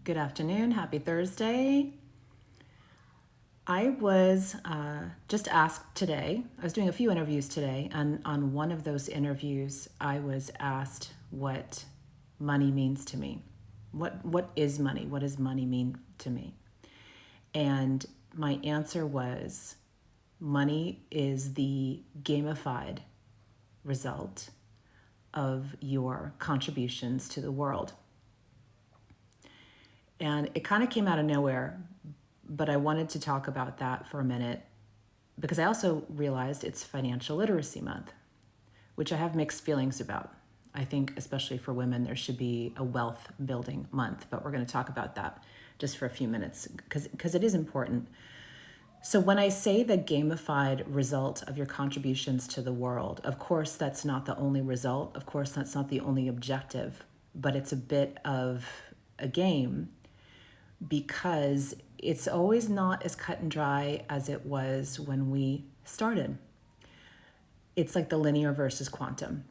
Good afternoon. Happy Thursday. I was just asked today, I was doing a few interviews today, and on one of those interviews, I was asked what money means to me. What is money? What does money mean to me? And my answer was money is the gamified result of your contributions to the world. And it kind of came out of nowhere, but I wanted to talk about that for a minute because I also realized it's Financial Literacy Month, which I have mixed feelings about. I think, especially for women, there should be a wealth building month, but we're going to talk about that just for a few minutes because it is important. So, when I say the gamified result of your contributions to the world, of course, that's not the only result. Of course, that's not the only objective, but it's a bit of a game because it's always not as cut and dry as it was when we started. It's like the linear versus quantum.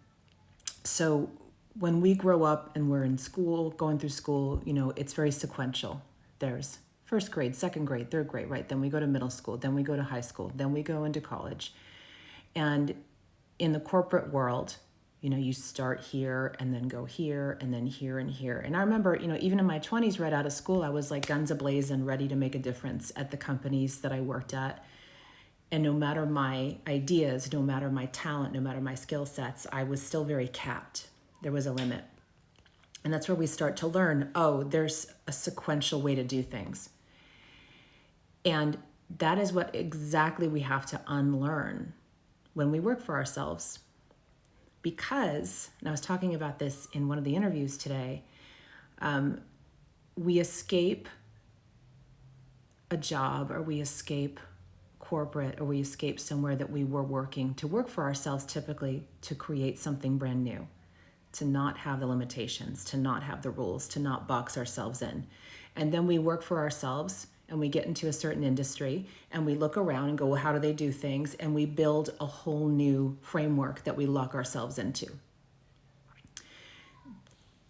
So when we grow up and we're in school, going through school, it's very sequential. There's first grade, second grade, third grade, right? Then we go to middle school, then we go to high school, then we go into college. And in the corporate world, you start here and then go here and then here and here. And I remember, even in my 20s, right out of school, I was like guns ablaze and ready to make a difference at the companies that I worked at. And no matter my ideas, no matter my talent, no matter my skill sets, I was still very capped. There was a limit. And that's where we start to learn, there's a sequential way to do things. And that is what exactly we have to unlearn when we work for ourselves. Because, and I was talking about this in one of the interviews today, we escape a job or we escape corporate or we escape somewhere that we were working to work for ourselves, typically to create something brand new, to not have the limitations, to not have the rules, to not box ourselves in. And then we work for ourselves and we get into a certain industry and we look around and go, well, how do they do things? And we build a whole new framework that we lock ourselves into.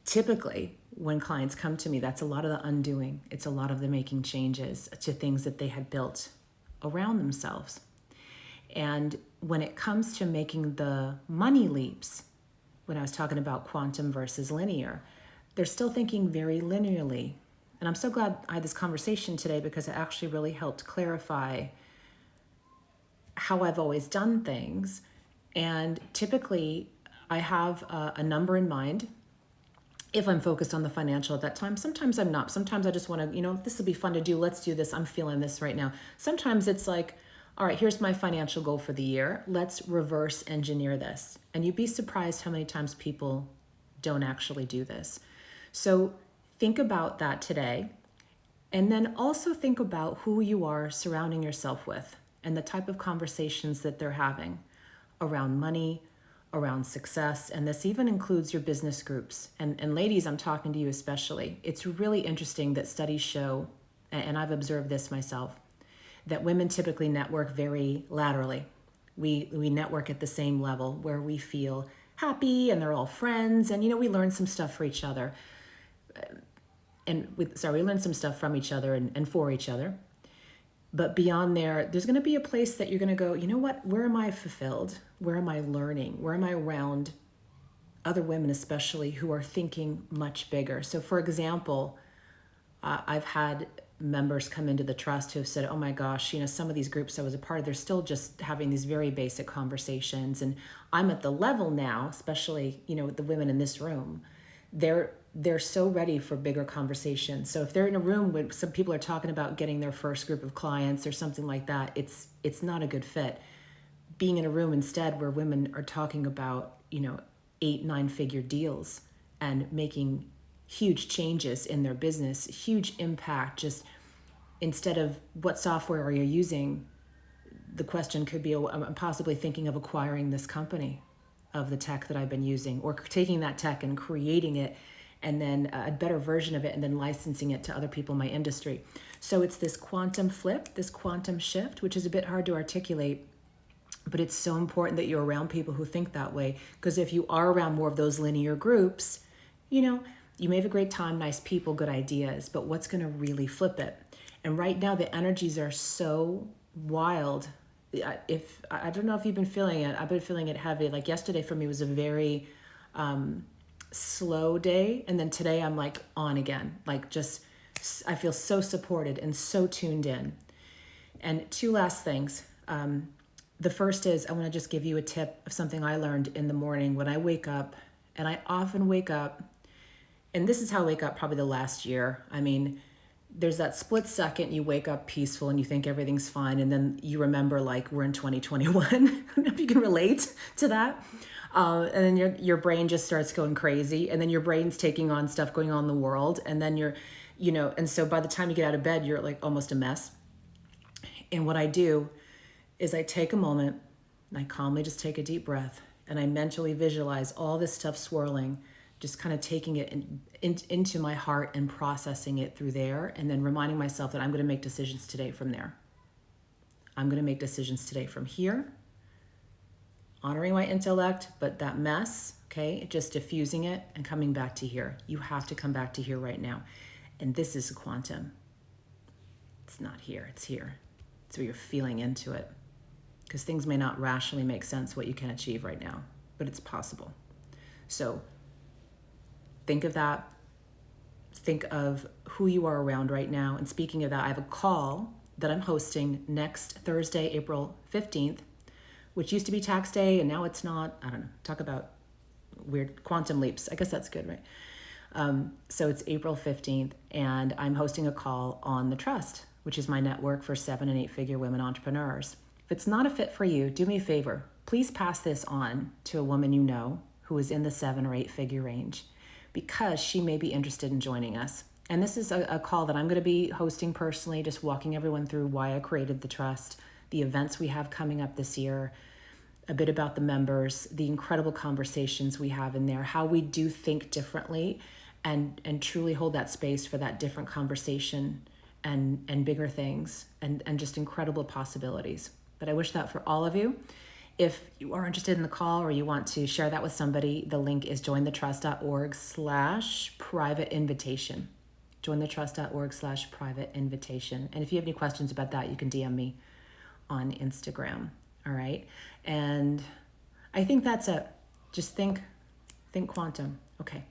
Typically, when clients come to me, that's a lot of the undoing. It's a lot of the making changes to things that they had built around themselves. And when it comes to making the money leaps, when I was talking about quantum versus linear, they're still thinking very linearly. And I'm so glad I had this conversation today because it actually really helped clarify how I've always done things. And typically, I have a number in mind if I'm focused on the financial at that time. Sometimes I'm not. Sometimes I just want to, this will be fun to do. Let's do this. I'm feeling this right now. Sometimes it's like, all right, here's my financial goal for the year. Let's reverse engineer this. And you'd be surprised how many times people don't actually do this. So think about that today. And then also think about who you are surrounding yourself with and the type of conversations that they're having around money, around success. And this even includes your business groups. And ladies, I'm talking to you especially. It's really interesting that studies show, and I've observed this myself, that women typically network very laterally. We network at the same level where we feel happy and they're all friends. And, we learn some stuff for each other. We learn some stuff from each other and for each other. But beyond there's going to be a place that you're going to go, you know what, where am I fulfilled? Where am I learning? Where am I around other women, especially who are thinking much bigger? So for example, I've had members come into the trust who have said, oh my gosh, some of these groups I was a part of, they're still just having these very basic conversations. And I'm at the level now, especially, the women in this room, they're so ready for bigger conversations. So if they're in a room when some people are talking about getting their first group of clients or something like that, it's not a good fit. Being in a room instead where women are talking about, 8-9-figure deals and making huge changes in their business, huge impact, just instead of what software are you using, the question could be, I'm possibly thinking of acquiring this company of the tech that I've been using, or taking that tech and creating it and then a better version of it and then licensing it to other people in my industry. So it's this quantum flip, this quantum shift, which is a bit hard to articulate, but it's so important that you're around people who think that way. Because if you are around more of those linear groups, You may have a great time, nice people, good ideas, but what's going to really flip it? And right now, the energies are so wild. If I don't know if you've been feeling it, I've been feeling it heavy. Like yesterday for me was a very slow day, and then today I'm like on again. Like just, I feel so supported and so tuned in. And two last things. The first is I want to just give you a tip of something I learned in the morning when I wake up, and I often wake up, and this is how I wake up probably the last year. I mean, there's that split second you wake up peaceful and you think everything's fine, and then you remember like we're in 2021. I don't know if you can relate to that. And then your brain just starts going crazy, and then your brain's taking on stuff going on in the world, and then and so by the time you get out of bed, you're like almost a mess. And what I do is I take a moment and I calmly just take a deep breath, and I mentally visualize all this stuff swirling, just kind of taking it into my heart and processing it through there, and then reminding myself that I'm going to make decisions today from there. I'm going to make decisions today from here, honoring my intellect, but that mess, okay, just diffusing it and coming back to here. You have to come back to here right now. And this is a quantum. It's not here, it's here. It's where you're feeling into it. Because things may not rationally make sense what you can achieve right now, but it's possible. So think of that. Think of who you are around right now. And speaking of that, I have a call that I'm hosting next Thursday, April 15th, which used to be tax day and now it's not. I don't know. Talk about weird quantum leaps. I guess that's good, right? So it's April 15th, and I'm hosting a call on the Trust, which is my network for 7 and 8 figure women entrepreneurs. If it's not a fit for you, do me a favor. Please pass this on to a woman you know who is in the 7 or 8 figure range, because she may be interested in joining us. And this is a call that I'm going to be hosting personally, just walking everyone through why I created the Trust, the events we have coming up this year, a bit about the members, the incredible conversations we have in there, how we do think differently and truly hold that space for that different conversation and bigger things and just incredible possibilities. But I wish that for all of you. If you are interested in the call or you want to share that with somebody, the link is jointhetrust.org/private invitation. Jointhetrust.org/private invitation. And if you have any questions about that, you can DM me on Instagram. All right. And I think that's it. Just think quantum. Okay.